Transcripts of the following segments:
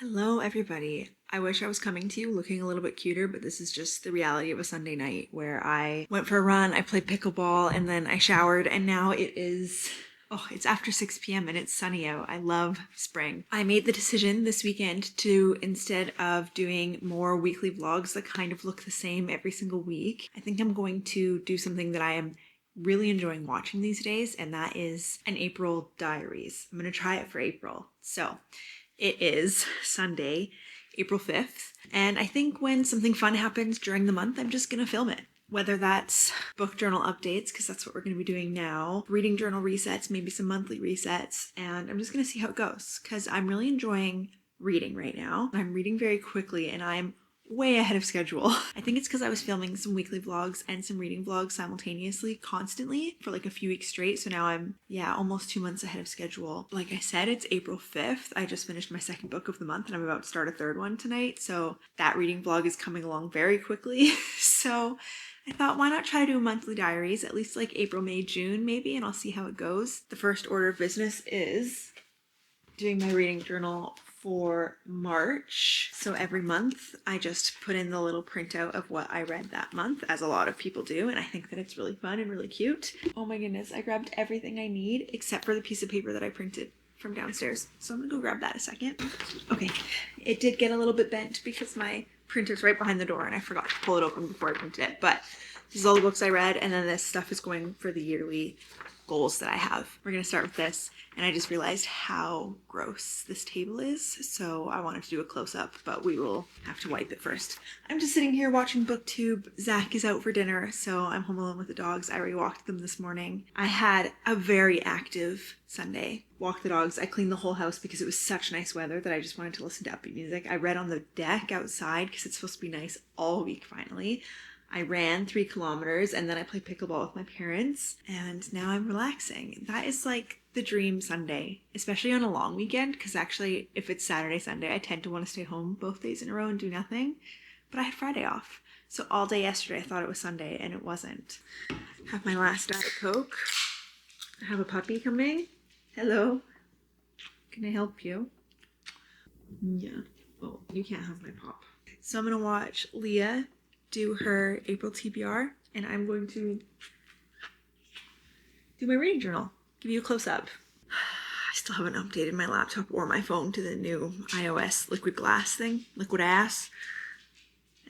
Hello everybody. I wish I was coming to you looking a little bit cuter, but this is just the reality of a Sunday night where I went for a run, I played pickleball, and then I showered, and now it's after 6 p.m. and it's sunny out. I love spring. I made the decision this weekend to, instead of doing more weekly vlogs that kind of look the same every single week, I think I'm going to do something that I am really enjoying watching these days, and that is an April Diaries. I'm gonna try it for April. So it is Sunday, April 5th, and I think when something fun happens during the month, I'm just gonna film it. Whether that's book journal updates, because that's what we're gonna be doing now, reading journal resets, maybe some monthly resets, and I'm just gonna see how it goes, because I'm really enjoying reading right now. I'm reading very quickly, and I'm way ahead of schedule. I think it's because I was filming some weekly vlogs and some reading vlogs simultaneously, constantly, for like a few weeks straight. So now I'm, almost 2 months ahead of schedule. Like I said, it's April 5th. I just finished my second book of the month and I'm about to start a third one tonight. So that reading vlog is coming along very quickly. So I thought, why not try to do monthly diaries, at least like April, May, June maybe, and I'll see how it goes. The first order of business is doing my reading journal for March. So every month I just put in the little printout of what I read that month, as a lot of people do, and I think that it's really fun and really cute. Oh my goodness, I grabbed everything I need except for the piece of paper that I printed from downstairs. So I'm gonna go grab that a second. Okay, it did get a little bit bent because my printer's right behind the door and I forgot to pull it open before I printed it, but this is all the books I read, and then this stuff is going for the yearly goals that I have. We're gonna start with this, and I just realized how gross this table is, so I wanted to do a close-up, but we will have to wipe it first. I'm just sitting here watching BookTube. Zach is out for dinner, so I'm home alone with the dogs. I already walked them this morning. I had a very active Sunday. Walked the dogs. I cleaned the whole house because it was such nice weather that I just wanted to listen to upbeat music. I read on the deck outside because it's supposed to be nice all week finally. I ran 3 kilometers and then I played pickleball with my parents, and now I'm relaxing. That is like the dream Sunday, especially on a long weekend, because actually if it's Saturday, Sunday, I tend to want to stay home both days in a row and do nothing, but I had Friday off. So all day yesterday I thought it was Sunday and it wasn't. I have my last Diet Coke. I have a puppy coming. Hello. Can I help you? Yeah. Oh, you can't have my pop. So I'm gonna watch Leah do her April TBR, and I'm going to do my reading journal, give you a close-up. I still haven't updated my laptop or my phone to the new iOS liquid glass thing, liquid ass,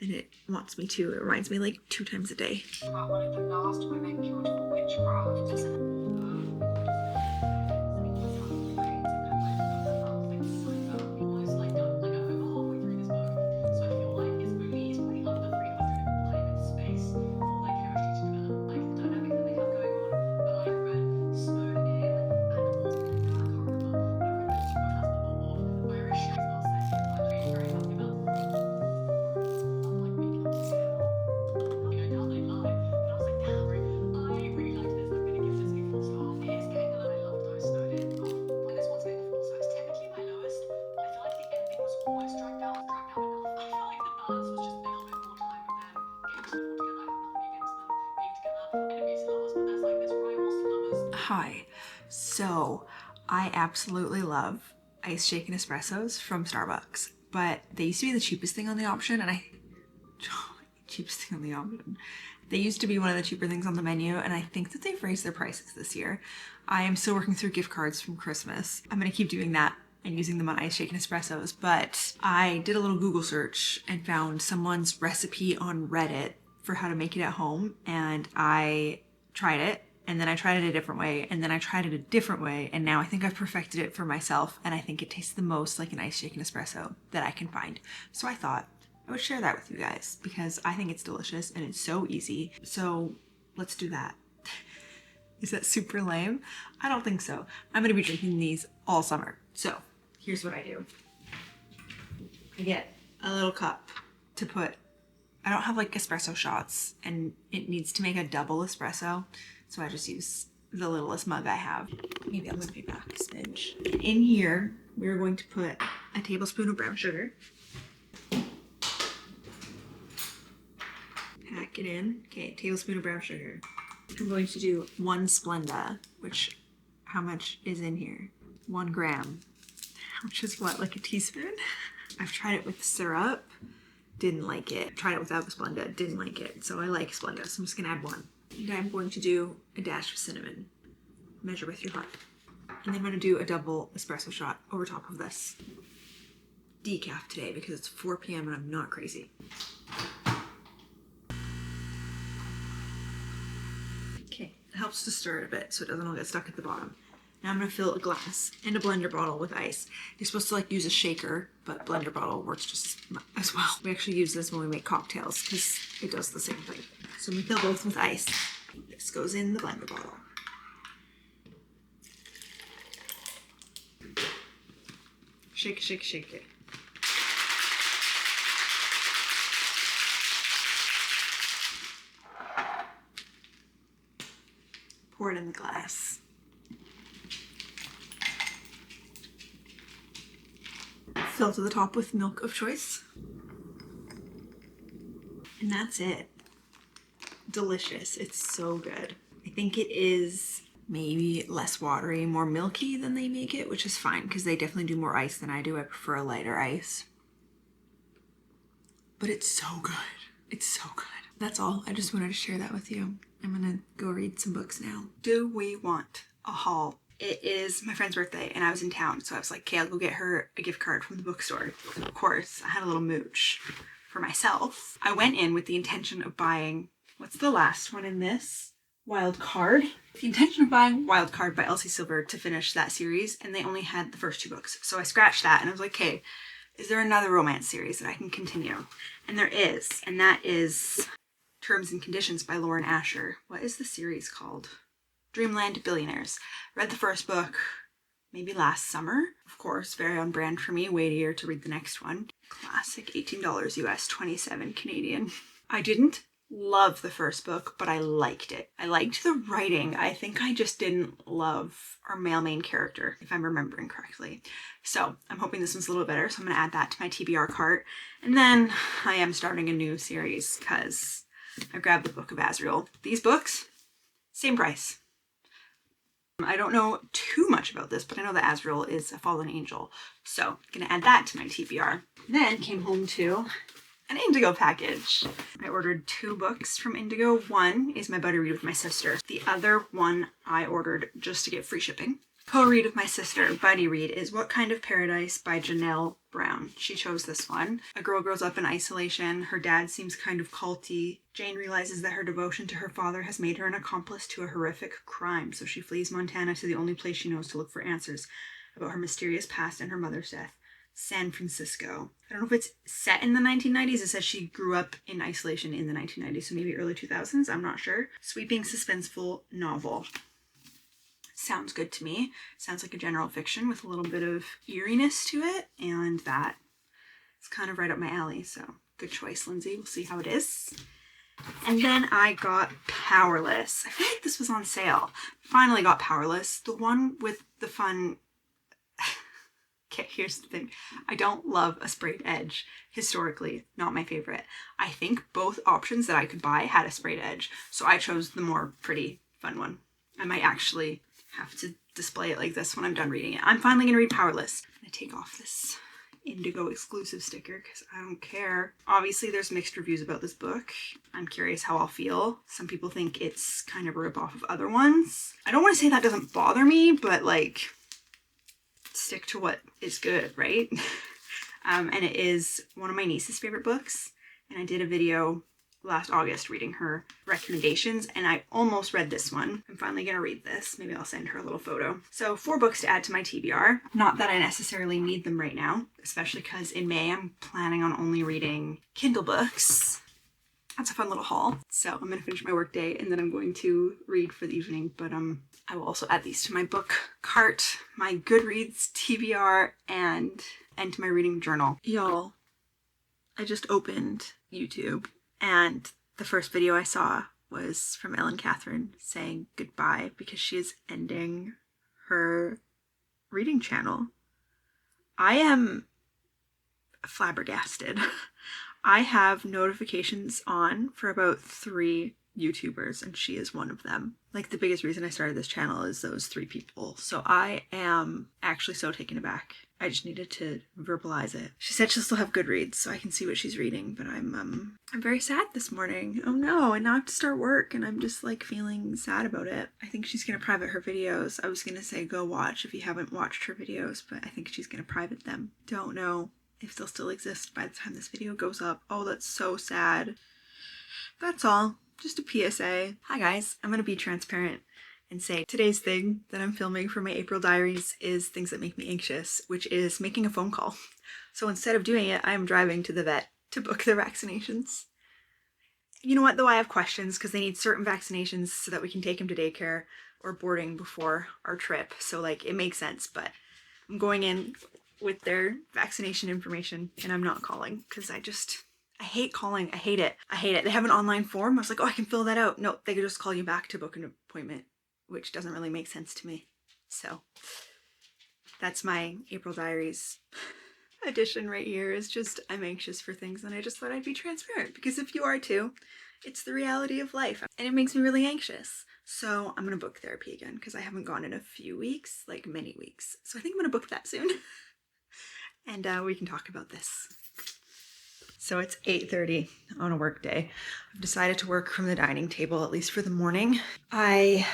and it wants me to. It reminds me like 2 times a day. About one of the last women killed for witchcraft. Hi. So I absolutely love ice shaken espressos from Starbucks, but they used to be the cheapest thing on the option, and cheapest thing on the option. They used to be one of the cheaper things on the menu, and I think that they've raised their prices this year. I am still working through gift cards from Christmas. I'm gonna keep doing that and using them on ice shaken espressos, but I did a little Google search and found someone's recipe on Reddit for how to make it at home, and I tried it, and then I tried it a different way, and then I tried it a different way, and now I think I've perfected it for myself, and I think it tastes the most like an ice shaken espresso that I can find. So I thought I would share that with you guys because I think it's delicious and it's so easy. So let's do that. Is that super lame? I don't think so. I'm gonna be drinking these all summer. So here's what I do. I get a little cup to put, I don't have like espresso shots and it needs to make a double espresso. So I just use the littlest mug I have. Maybe I'm gonna be back a smidge. In here, we're going to put a tablespoon of brown sugar. Pack it in. Okay, tablespoon of brown sugar. I'm going to do 1 Splenda, which, how much is in here? 1 gram, which is what, like a teaspoon? I've tried it with syrup, didn't like it. Tried it without Splenda, didn't like it. So I like Splenda, so I'm just gonna add one. And I'm going to do a dash of cinnamon. Measure with your heart. And then I'm gonna do a double espresso shot over top of this. Decaf today because it's 4 p.m. and I'm not crazy. Okay, it helps to stir it a bit so it doesn't all get stuck at the bottom. Now I'm gonna fill a glass and a blender bottle with ice. You're supposed to like use a shaker, but blender bottle works just as well. We actually use this when we make cocktails because it does the same thing. So we fill both with ice. This goes in the blender bottle. Shake, shake, shake it. Pour it in the glass. Fill to the top with milk of choice. And that's it. Delicious. It's so good. I think it is maybe less watery, more milky than they make it, which is fine because they definitely do more ice than I do. I prefer a lighter ice. But it's so good. It's so good. That's all. I just wanted to share that with you. I'm gonna go read some books now. Do we want a haul? It is my friend's birthday and I was in town, so I was like, okay, I'll go get her a gift card from the bookstore. Of course, I had a little mooch for myself. I went in with the intention of buying, what's the last one in this? Wild Card. The intention of buying Wild Card by Elsie Silver to finish that series, and they only had the first 2 books. So I scratched that and I was like, okay, is there another romance series that I can continue? And there is, and that is Terms and Conditions by Lauren Asher. What is the series called? Dreamland Billionaires. Read the first book maybe last summer. Of course, very on brand for me. Wait a year to read the next one. Classic, $18 US, 27 Canadian. I didn't love the first book, but I liked it. I liked the writing. I think I just didn't love our male main character, if I'm remembering correctly. So I'm hoping this one's a little better, so I'm going to add that to my TBR cart. And then I am starting a new series because I grabbed the Book of Azrael. These books, same price. I don't know too much about this, but I know that Azrael is a fallen angel. So I'm going to add that to my TBR. Then came home to an Indigo package. I ordered 2 books from Indigo. One is my buddy read with my sister. The other one I ordered just to get free shipping. Co-read with my sister, buddy read, is What Kind of Paradise by Janelle Brown. She chose this one. A girl grows up in isolation. Her dad seems kind of culty. Jane realizes that her devotion to her father has made her an accomplice to a horrific crime, so she flees Montana to the only place she knows to look for answers about her mysterious past and her mother's death. San Francisco. I don't know if it's set in the 1990s. It says she grew up in isolation in the 1990s, so maybe early 2000s. I'm not sure. Sweeping, suspenseful novel. Sounds good to me. Sounds like a general fiction with a little bit of eeriness to it, and that is kind of right up my alley, so good choice, Lindsay. We'll see how it is. And then I got Powerless. I feel like this was on sale. Finally got Powerless. The one with the fun... Okay, here's the thing. I don't love a sprayed edge. Historically, not my favorite. I think both options that I could buy had a sprayed edge, so I chose the more pretty, fun one. I might actually have to display it like this when I'm done reading it. I'm finally gonna read Powerless. I'm gonna take off this Indigo exclusive sticker because I don't care. Obviously, there's mixed reviews about this book. I'm curious how I'll feel. Some people think it's kind of a rip-off of other ones. I don't want to say that doesn't bother me, but like, stick to what is good, right? And it is one of my niece's favorite books, and I did a video last August reading her recommendations, and I almost read this one. I'm finally gonna read this. Maybe I'll send her a little photo. So 4 books to add to my TBR. Not that I necessarily need them right now, especially because in May I'm planning on only reading Kindle books. That's a fun little haul. So I'm gonna finish my work day and then I'm going to read for the evening, but I will also add these to my book cart, my Goodreads TBR, and to my reading journal. Y'all, I just opened YouTube and the first video I saw was from Ellen Catherine saying goodbye because she is ending her reading channel. I am flabbergasted. I have notifications on for about 3 YouTubers and she is one of them. Like, the biggest reason I started this channel is those 3 people. So I am actually so taken aback I just needed to verbalize it. She said she'll still have Goodreads so I can see what she's reading, but I'm very sad this morning. Oh no, and now I have to start work and I'm just like feeling sad about it. I think she's gonna private her videos. I was gonna say go watch if you haven't watched her videos, but I think she's gonna private them. Don't know if they'll still exist by the time this video goes up. Oh, that's so sad. That's all. Just a PSA. Hi guys, I'm gonna be transparent and say today's thing that I'm filming for my April diaries is things that make me anxious, which is making a phone call. So instead of doing it, I'm driving to the vet to book their vaccinations. You know what though, I have questions because they need certain vaccinations so that we can take them to daycare or boarding before our trip. So like it makes sense, but I'm going in with their vaccination information and I'm not calling because I hate calling. I hate it. I hate it. They have an online form. I was like, oh, I can fill that out. No, they could just call you back to book an appointment, which doesn't really make sense to me. So that's my April Diaries edition right here. Is just I'm anxious for things and I just thought I'd be transparent because if you are too, it's the reality of life and it makes me really anxious. So I'm gonna book therapy again because I haven't gone in a few weeks, like many weeks. So I think I'm gonna book that soon and we can talk about this. So it's 8:30 on a work day. I've decided to work from the dining table, at least for the morning. I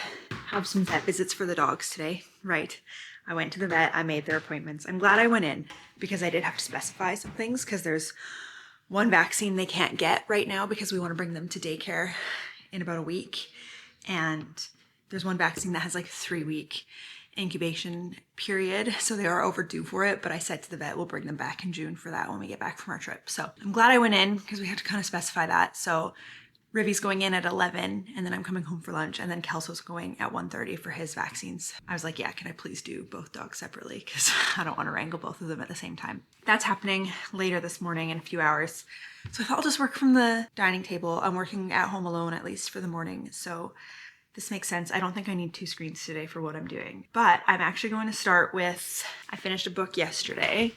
have some vet visits for the dogs today. Right. I went to the vet. I made their appointments. I'm glad I went in because I did have to specify some things because there's one vaccine they can't get right now because we want to bring them to daycare in about a week. And there's one vaccine that has like a 3-week incubation period, so they are overdue for it, but I said to the vet we'll bring them back in June for that when we get back from our trip. So I'm glad I went in because we had to kind of specify that. So Rivy's going in at 11 and then I'm coming home for lunch and then Kelso's going at 1:30 for his vaccines. I was like, yeah, can I please do both dogs separately because I don't want to wrangle both of them at the same time. That's happening later this morning in a few hours. So I thought I'll just work from the dining table. I'm working at home alone at least for the morning, so this makes sense. I don't think I need 2 screens today for what I'm doing, but I'm actually going to start with, I finished a book yesterday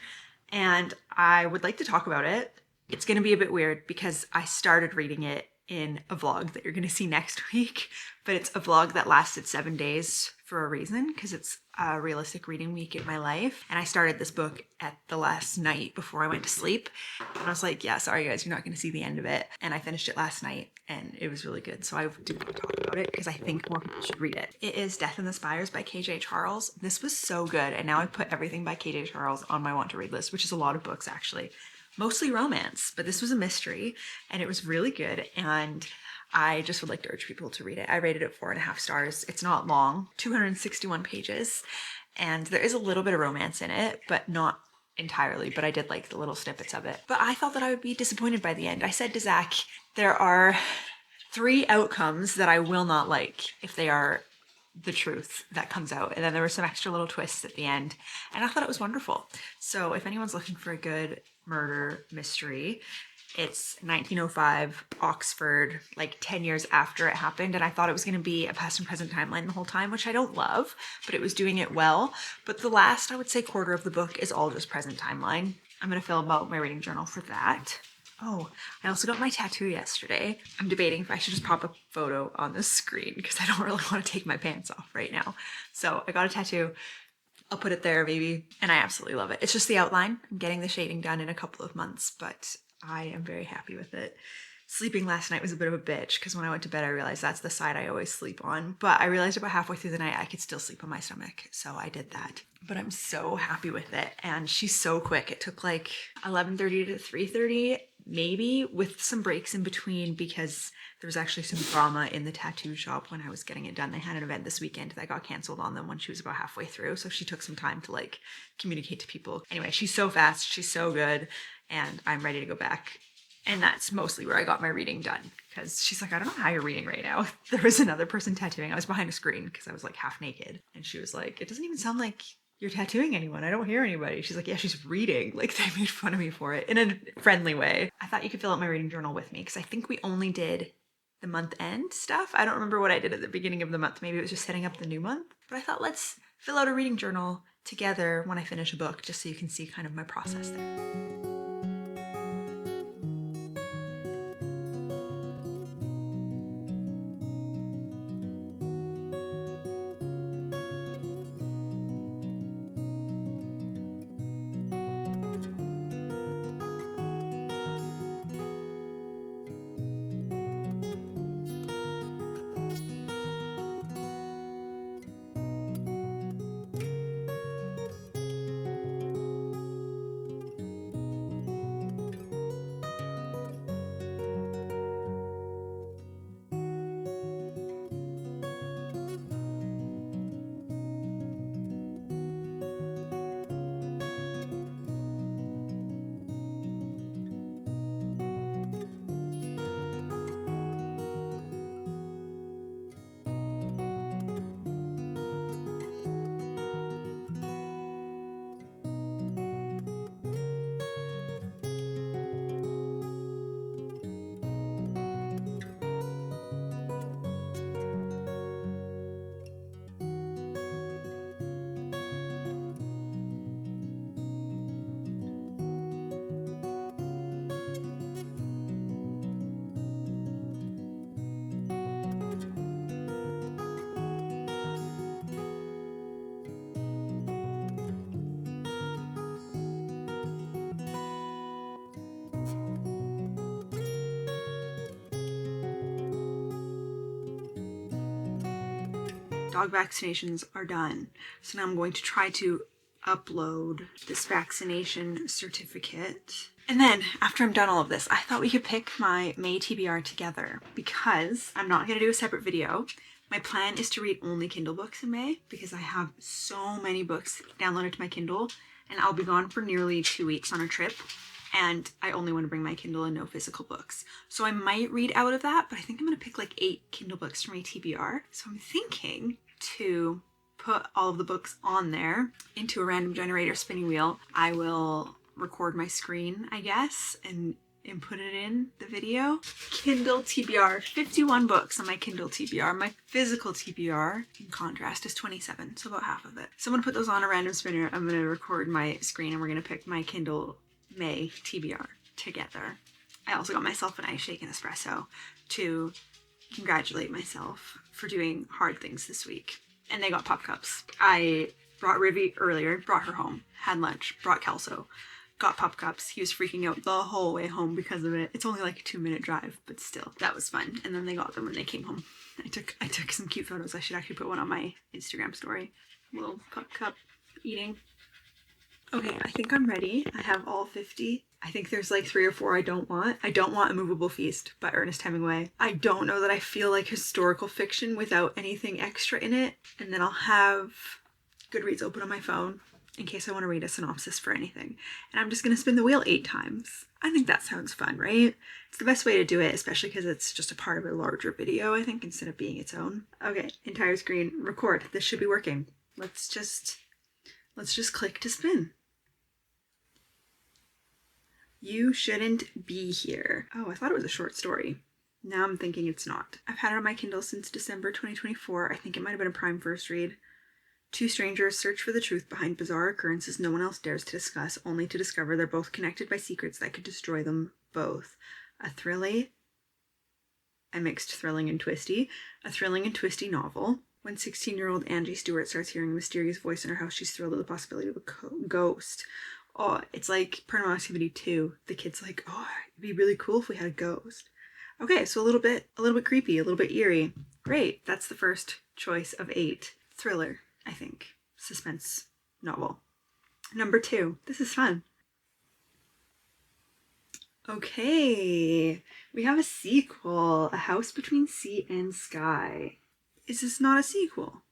and I would like to talk about it. It's going to be a bit weird because I started reading it in a vlog that you're going to see next week, but it's a vlog that lasted 7 days for a reason because it's a realistic reading week in my life. And I started this book at the last night before I went to sleep. And I was like, yeah, sorry guys, you're not going to see the end of it. And I finished it last night and it was really good. So I do want to talk about it because I think more people should read it. It is Death in the Spires by KJ Charles. This was so good. And now I put everything by KJ Charles on my want to read list, which is a lot of books actually. Mostly romance, but this was a mystery and it was really good. And I just would like to urge people to read it. I rated it 4.5 stars. It's not long, 261 pages. And there is a little bit of romance in it, but not entirely, but I did like the little snippets of it. But I thought that I would be disappointed by the end. I said to Zach, there are 3 outcomes that I will not like if they are the truth that comes out. And then there were some extra little twists at the end. And I thought it was wonderful. So if anyone's looking for a good murder mystery, it's 1905 Oxford, like 10 years after it happened. And I thought it was going to be a past and present timeline the whole time, which I don't love, but it was doing it well. But the last, I would say, quarter of the book is all just present timeline. I'm going to fill out my reading journal for that. Oh, I also got my tattoo yesterday. I'm debating if I should just pop a photo on the screen because I don't really want to take my pants off right now. So I got a tattoo. I'll put it there maybe. And I absolutely love it. It's just the outline. I'm getting the shading done in a couple of months, but I am very happy with it. Sleeping last night was a bit of a bitch because when I went to bed, I realized that's the side I always sleep on. But I realized about halfway through the night, I could still sleep on my stomach. So I did that. But I'm so happy with it. And she's so quick. It took like 11:30 to 3:30, maybe, with some breaks in between because there was actually some drama in the tattoo shop when I was getting it done. They had an event this weekend that got canceled on them when she was about halfway through. So she took some time to like communicate to people. Anyway, she's so fast. She's so good. And I'm ready to go back. And that's mostly where I got my reading done because she's like, I don't know how you're reading right now. There was another person tattooing. I was behind a screen because I was like half naked. And she was like, it doesn't even sound like you're tattooing anyone. I don't hear anybody. She's like, yeah, she's reading. Like they made fun of me for it in a friendly way. I thought you could fill out my reading journal with me because I think we only did the month end stuff. I don't remember what I did at the beginning of the month. Maybe it was just setting up the new month. But I thought let's fill out a reading journal together when I finish a book just so you can see kind of my process there. dog vaccinations are done. So now I'm going to try to upload this vaccination certificate. And then after I'm done all of this, I thought we could pick my May TBR together because I'm not going to do a separate video. My plan is to read only Kindle books in May because I have so many books downloaded to my Kindle and I'll be gone for nearly 2 weeks on a trip. And I only want to bring my Kindle and no physical books. So I might read out of that, but I think I'm going to pick like 8 Kindle books for my TBR. So I'm thinking to put all of the books on there into a random generator spinning wheel. I will record my screen, I guess, and put it in the video. Kindle TBR, 51 books on my Kindle TBR. My physical TBR, in contrast, is 27, so about half of it. So I'm going to put those on a random spinner. I'm going to record my screen and we're going to pick my Kindle May TBR together. I also got myself an ice shake and espresso to congratulate myself for doing hard things this week. And they got pop cups. I brought Rivy earlier, brought her home, had lunch, brought Kelso, got pop cups. He was freaking out the whole way home because of it. It's only like a 2-minute drive, but still, that was fun. And then they got them when they came home. I took some cute photos. I should actually put one on my Instagram story. Little pop cup eating. Okay, I think I'm ready. I have all 50. I think there's like 3 or 4 I don't want. I don't want A Movable Feast by Ernest Hemingway. I don't know that I feel like historical fiction without anything extra in it. And then I'll have Goodreads open on my phone in case I want to read a synopsis for anything. And I'm just going to spin the wheel 8 times. I think that sounds fun, right? It's the best way to do it, especially because it's just a part of a larger video, I think, instead of being its own. Okay, entire screen, record. This should be working. Let's just click to spin. You shouldn't be here. Oh, I thought it was a short story. Now I'm thinking it's not. I've had it on my Kindle since December 2024. I think it might have been a Prime first read. 2 strangers search for the truth behind bizarre occurrences no one else dares to discuss, only to discover they're both connected by secrets that could destroy them both. A thrilling and twisty novel. When 16-year-old Angie Stewart starts hearing a mysterious voice in her house, she's thrilled at the possibility of a ghost. Oh, it's like Paranormal Activity 2. The kid's like, oh, it'd be really cool if we had a ghost. Okay, so a little bit creepy, a little bit eerie. Great, that's the first choice of 8. Thriller, I think. Suspense novel. Number 2. This is fun. Okay, we have a sequel. A House Between Sea and Sky. Is this not a sequel?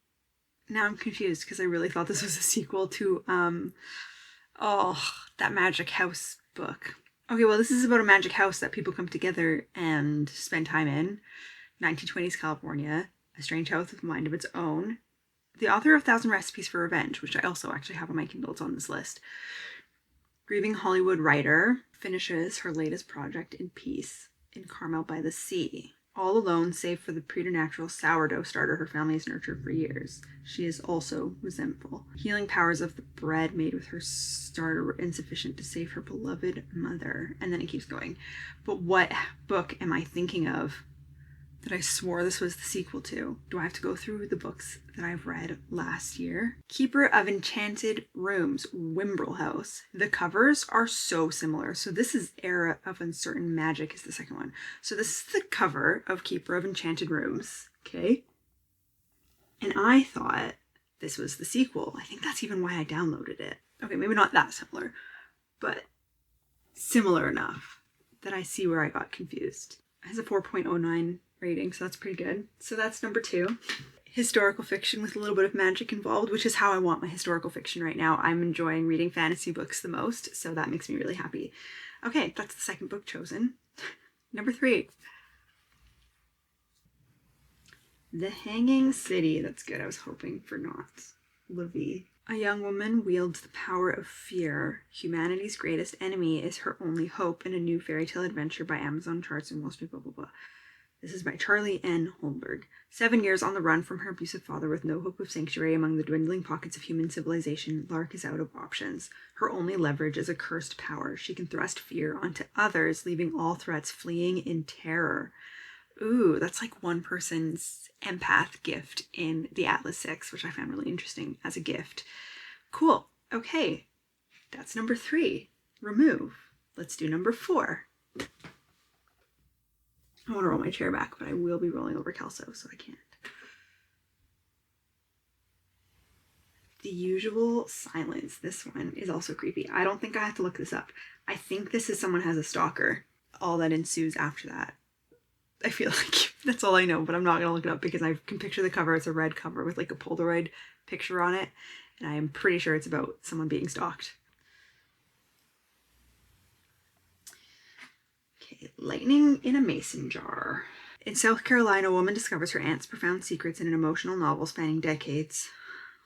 Now I'm confused because I really thought this was a sequel to, that Magic House book. Okay, well, this is about a magic house that people come together and spend time in. 1920s California. A strange house with a mind of its own. The author of 1,000 Recipes for Revenge, which I also actually have on my Kindle, it's on this list. Grieving Hollywood writer finishes her latest project in peace in Carmel by the Sea. All alone, save for the preternatural sourdough starter her family has nurtured for years. She is also resentful. Healing powers of the bread made with her starter were insufficient to save her beloved mother. And then it keeps going. But what book am I thinking of that I swore this was the sequel to? Do I have to go through the books that I've read last year? Keeper of Enchanted Rooms, Wimbrel House. The covers are so similar. So this is Era of Uncertain Magic is the second one. So this is the cover of Keeper of Enchanted Rooms. Okay. And I thought this was the sequel. I think that's even why I downloaded it. Okay, maybe not that similar, but similar enough that I see where I got confused. It has a 4.09 rating, so that's pretty good. So that's number 2. Historical fiction with a little bit of magic involved, which is how I want my historical fiction right now. I'm enjoying reading fantasy books the most, so that makes me really happy. Okay, that's the second book chosen. Number 3. The Hanging City. That's good. I was hoping for not. Livy. A young woman wields the power of fear. Humanity's greatest enemy is her only hope in a new fairy tale adventure by Amazon Charts and Wall Street blah blah blah. This is by Charlie N. Holmberg. 7 years on the run from her abusive father with no hope of sanctuary among the dwindling pockets of human civilization, Lark is out of options. Her only leverage is a cursed power. She can thrust fear onto others, leaving all threats fleeing in terror. Ooh, that's like one person's empath gift in the Atlas 6, which I found really interesting as a gift. Cool. Okay. That's number 3. Remove. Let's do number 4. I want to roll my chair back, but I will be rolling over Kelso, so I can't. The Usual Silence. This one is also creepy. I don't think I have to look this up. I think this is someone has a stalker. All that ensues after that. I feel like that's all I know, but I'm not going to look it up because I can picture the cover. It's a red cover with like a Polaroid picture on it. And I am pretty sure it's about someone being stalked. Okay, Lightning in a Mason Jar. In South Carolina, a woman discovers her aunt's profound secrets in an emotional novel spanning decades.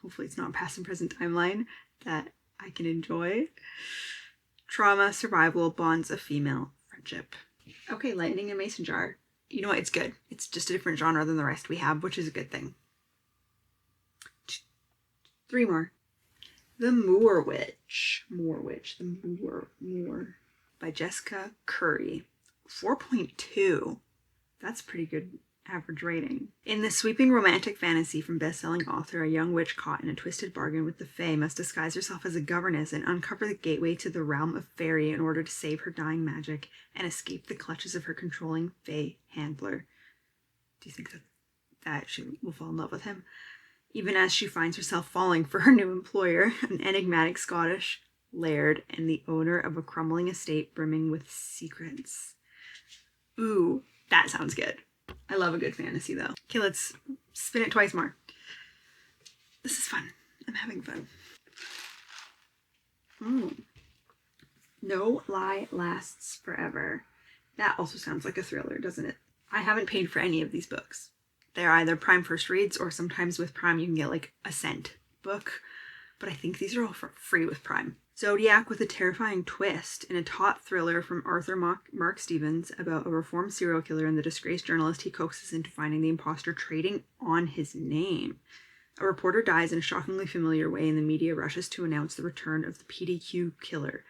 Hopefully it's not past and present timeline that I can enjoy. Trauma, survival, bonds of female friendship. Okay, Lightning in a Mason Jar. You know what? It's good. It's just a different genre than the rest we have, which is a good thing. 3 more. The Moor Witch. The Moor. By Jessica Curry. 4.2. That's pretty good average rating. In this sweeping romantic fantasy from best-selling author, a young witch caught in a twisted bargain with the Fae must disguise herself as a governess and uncover the gateway to the realm of fairy in order to save her dying magic and escape the clutches of her controlling Fae handler. Do you think that she will fall in love with him? Even as she finds herself falling for her new employer, an enigmatic Scottish laird and the owner of a crumbling estate brimming with secrets. Ooh, that sounds good. I love a good fantasy though. Okay, let's spin it twice more. This is fun. I'm having fun. No Lie Lasts Forever. That also sounds like a thriller, doesn't it? I haven't paid for any of these books. They're either Prime First Reads or sometimes with Prime you can get like a cent book. But I think these are all for free with Prime. Zodiac with a terrifying twist in a taut thriller from Arthur Mark Stevens about a reformed serial killer and the disgraced journalist he coaxes into finding the imposter trading on his name. A reporter dies in a shockingly familiar way and the media rushes to announce the return of the PDQ killer.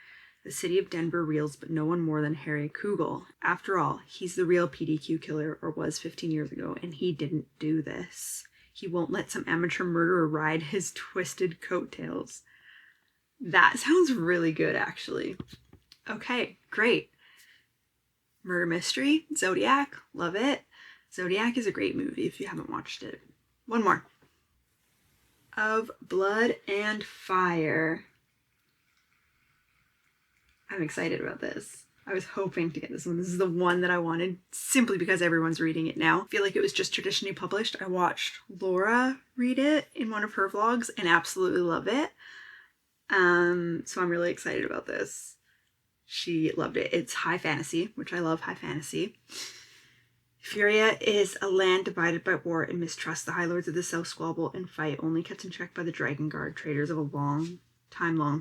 The city of Denver reels, but no one more than Harry Kugel. After all, he's the real PDQ killer, or was 15 years ago, and he didn't do this. He won't let some amateur murderer ride his twisted coattails. That sounds really good, actually. Okay, great. Murder mystery, Zodiac, love it. Zodiac is a great movie if you haven't watched it. One more. Of Blood and Fire. I'm excited about this. I was hoping to get this one. This is the one that I wanted simply because everyone's reading it now. I feel like it was just traditionally published. I watched Laura read it in one of her vlogs and absolutely love it. So I'm really excited about this. She loved it. It's high fantasy, which I love high fantasy. Furia is a land divided by war and mistrust. The High Lords of the South squabble and fight, only kept in check by the Dragon Guard, traders of a long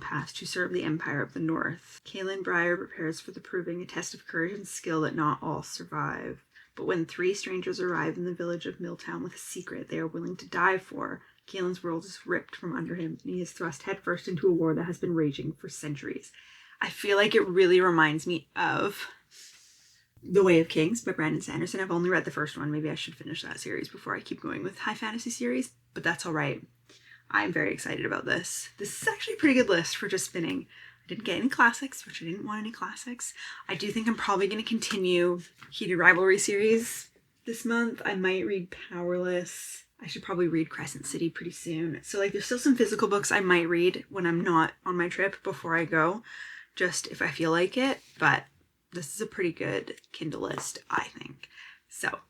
past who serve the Empire of the North. Kaelin Breyer prepares for the proving, a test of courage and skill that not all survive. But when 3 strangers arrive in the village of Milltown with a secret they are willing to die for, Kaelin's world is ripped from under him, and he is thrust headfirst into a war that has been raging for centuries. I feel like it really reminds me of The Way of Kings by Brandon Sanderson. I've only read the first one. Maybe I should finish that series before I keep going with high fantasy series, but that's all right. I'm very excited about this. This is actually a pretty good list for just spinning. I didn't get any classics, which I didn't want any classics. I do think I'm probably going to continue Heated Rivalry series this month. I might read Powerless. I should probably read Crescent City pretty soon. So like there's still some physical books I might read when I'm not on my trip before I go, just if I feel like it. But this is a pretty good Kindle list, I think. So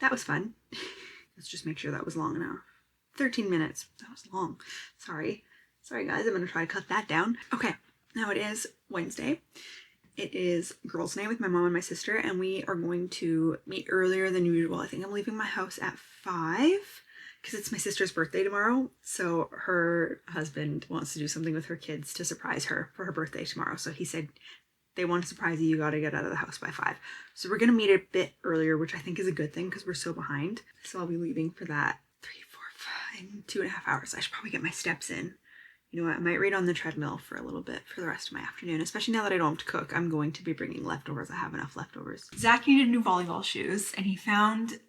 that was fun. Let's just make sure that was long enough. 13 minutes. That was long. Sorry guys, I'm gonna try to cut that down. Okay, now it is Wednesday. It is girls' night with my mom and my sister, and we are going to meet earlier than usual. I think I'm leaving my house at 5 because it's my sister's birthday tomorrow. So her husband wants to do something with her kids to surprise her for her birthday tomorrow. So he said, they want to surprise you, you gotta get out of the house by 5. So we're gonna meet a bit earlier, which I think is a good thing because we're so behind. So I'll be leaving for that 2.5 hours. I should probably get my steps in. You know what, I might read on the treadmill for a little bit for the rest of my afternoon, especially now that I don't have to cook. I'm going to be bringing leftovers. I have enough leftovers. Zach needed new volleyball shoes, and he found,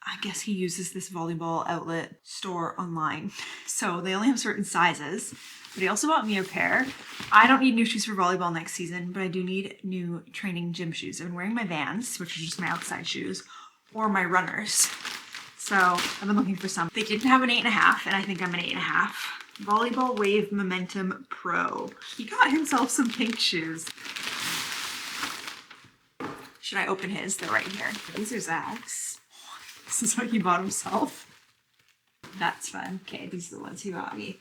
I guess he uses this volleyball outlet store online. So they only have certain sizes, but he also bought me a pair. I don't need new shoes for volleyball next season, but I do need new training gym shoes. I've been wearing my Vans, which are just my outside shoes, or my runners. So I've been looking for some. They didn't have an 8.5, and I think I'm an 8.5. Volleyball Wave Momentum Pro. He got himself some pink shoes. Should I open his? They're right here. These are Zach's. This is what he bought himself. That's fun. Okay, these are the ones he got me.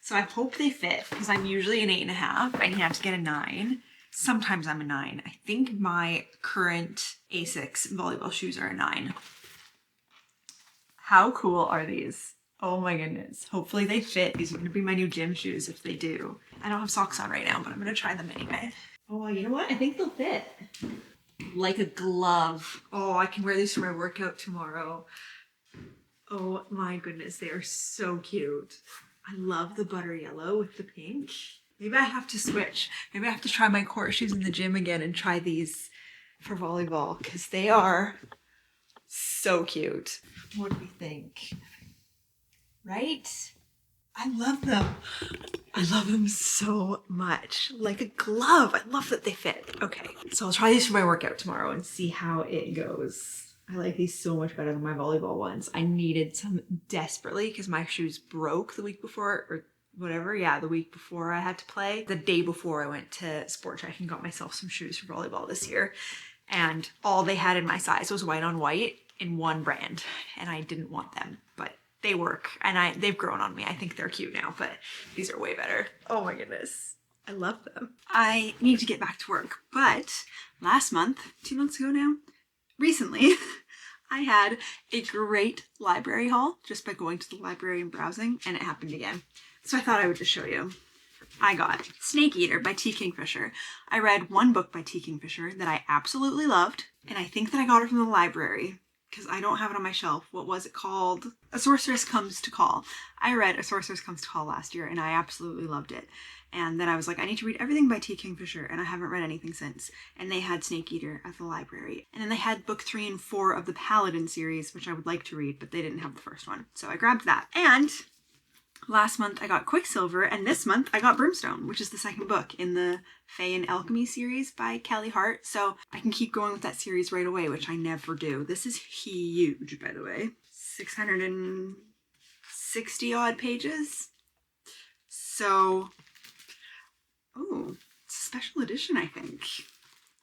So I hope they fit because I'm usually an 8.5 and you have to get a 9. Sometimes I'm a 9. I think my current Asics volleyball shoes are a 9. How cool are these? Oh my goodness. Hopefully they fit. These are going to be my new gym shoes if they do. I don't have socks on right now, but I'm going to try them anyway. Oh, you know what? I think they'll fit. Like a glove. Oh, I can wear these for my workout tomorrow. Oh my goodness, they are so cute. I love the butter yellow with the pink. Maybe I have to switch. Maybe I have to try my court shoes in the gym again and try these for volleyball because they are so cute. What do we think? Right? I love them. I love them so much. Like a glove. I love that they fit. Okay, so I'll try these for my workout tomorrow and see how it goes. I like these so much better than my volleyball ones. I needed some desperately because my shoes broke the week before or whatever. Yeah, the week before I had to play. The day before I went to Sport Check and got myself some shoes for volleyball this year. And all they had in my size was white on white in one brand. And I didn't want them, but they work and they've grown on me. I think they're cute now, but these are way better. Oh my goodness. I love them. I need to get back to work, but last month, 2 months ago now, recently, I had a great library haul just by going to the library and browsing, and it happened again. So I thought I would just show you. I got Snake Eater by T. Kingfisher. I read one book by T. Kingfisher that I absolutely loved, and I think that I got it from the library because I don't have it on my shelf. What was it called? A Sorceress Comes to Call. I read A Sorceress Comes to Call last year, and I absolutely loved it. And then I was like, I need to read everything by T. Kingfisher, and I haven't read anything since. And they had Snake Eater at the library. And then they had book 3 and 4 of the Paladin series, which I would like to read, but they didn't have the first one. So I grabbed that. And last month I got Quicksilver, and this month I got Brimstone, which is the second book in the Fae and Alchemy series by Kelly Hart. So I can keep going with that series right away, which I never do. This is huge, by the way. 660 odd pages. So... oh, it's a special edition, I think.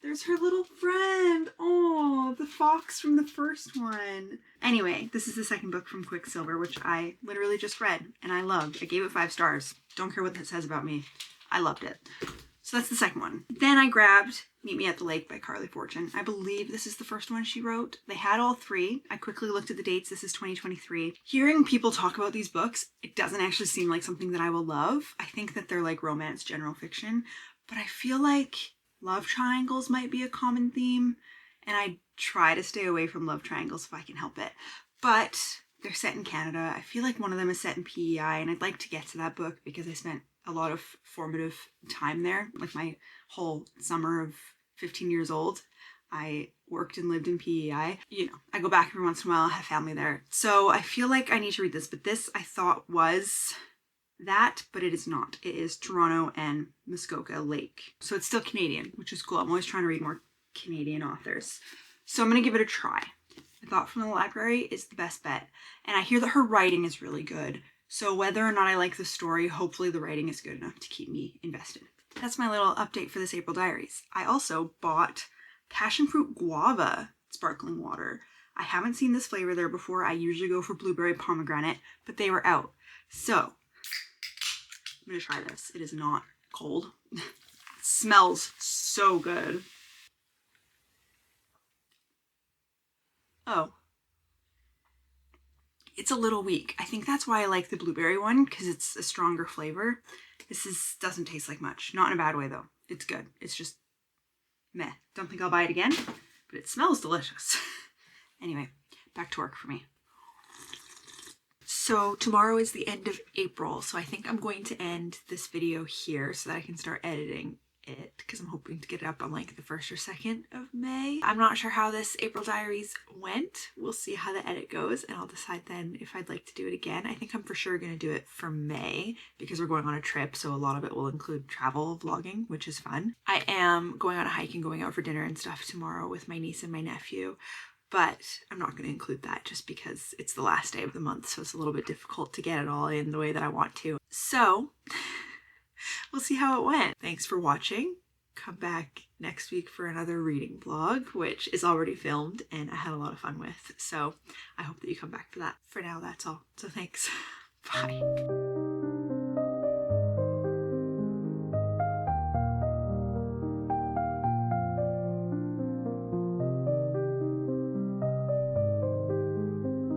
There's her little friend. Oh, the fox from the first one. Anyway, this is the second book from Quicksilver, which I literally just read and I loved. I gave it 5 stars. Don't care what that says about me. I loved it. So that's the second one. Then I grabbed Meet Me at the Lake by Carly Fortune. I believe this is the first one she wrote. They had all 3. I quickly looked at the dates. This is 2023. Hearing people talk about these books, it doesn't actually seem like something that I will love. I think that they're like romance general fiction, but I feel like love triangles might be a common theme, and I try to stay away from love triangles if I can help it. But they're set in Canada. I feel like one of them is set in PEI, and I'd like to get to that book because I spent a lot of formative time there. Like my whole summer of 15 years old, I worked and lived in PEI. You know, I go back every once in a while, I have family there. So I feel like I need to read this, but this I thought was that, but it is not. It is Toronto and Muskoka Lake. So it's still Canadian, which is cool. I'm always trying to read more Canadian authors. So I'm going to give it a try. I thought From the Library is the best bet. And I hear that her writing is really good. So whether or not I like the story, hopefully the writing is good enough to keep me invested. That's my little update for this April Diaries. I also bought Passion Fruit Guava sparkling water. I haven't seen this flavor there before. I usually go for blueberry pomegranate, but they were out. So I'm gonna try this. It is not cold. It smells so good. Oh. It's a little weak. I think that's why I like the blueberry one, because it's a stronger flavor. This doesn't taste like much. Not in a bad way though. It's good. It's just meh. Don't think I'll buy it again, but it smells delicious. Anyway, back to work for me. So tomorrow is the end of April, so I think I'm going to end this video here so that I can start editing it, because I'm hoping to get it up on like the 1st or 2nd of May. I'm not sure how this April Diaries went. We'll see how the edit goes and I'll decide then if I'd like to do it again. I think I'm for sure going to do it for May because we're going on a trip, so a lot of it will include travel vlogging, which is fun. I am going on a hike and going out for dinner and stuff tomorrow with my niece and my nephew, but I'm not going to include that just because it's the last day of the month, so it's a little bit difficult to get it all in the way that I want to. So we'll see how it went. Thanks for watching. Come back next week for another reading vlog, which is already filmed and I had a lot of fun with. So I hope that you come back for that. For now, that's all. So thanks. Bye.